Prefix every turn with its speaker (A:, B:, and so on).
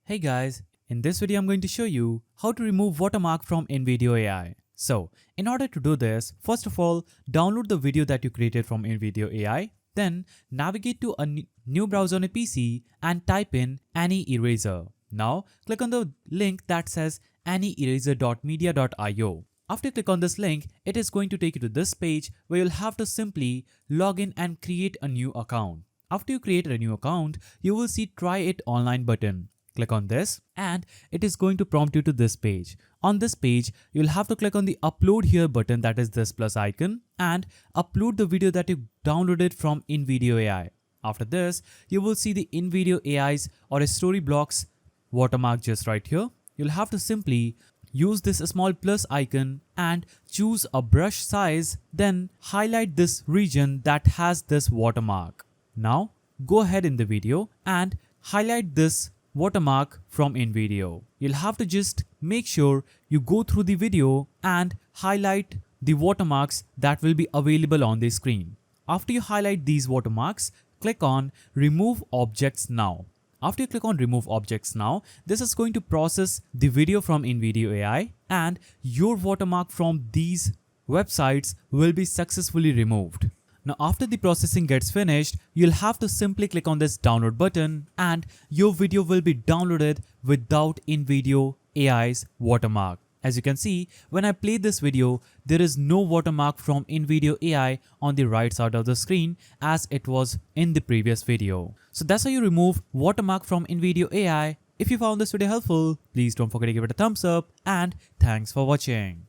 A: Hey guys, in this video I'm going to show you how to remove watermark from Invideo AI. So, in order to do this, first of all, download the video that you created from Invideo AI, then navigate to a new browser on a PC and type in any eraser. Now, click on the link that says anyeraser.media.io. After you click on this link, it is going to take you to this page where you'll have to simply log in and create a new account. After you create a new account, you will see Try It Online button. Click on this and it is going to prompt you to this page. On this page, you'll have to click on the upload here button, that is this plus icon, and upload the video that you downloaded from Invideo AI. After this, you will see the Invideo AI's or a Storyblocks watermark just right here. You'll have to simply use this small plus icon and choose a brush size, then highlight this region that has this watermark. Now, go ahead in the video and highlight this watermark from Invideo. You'll have to just make sure you go through the video and highlight the watermarks that will be available on the screen. After you highlight these watermarks, click on Remove Objects Now. After you click on Remove Objects Now, this is going to process the video from Invideo AI and your watermark from these websites will be successfully removed. Now after the processing gets finished, you'll have to simply click on this download button and your video will be downloaded without Invideo AI's watermark. As you can see, when I play this video, there is no watermark from Invideo AI on the right side of the screen as it was in the previous video. So that's how you remove watermark from Invideo AI. If you found this video helpful, please don't forget to give it a thumbs up and thanks for watching.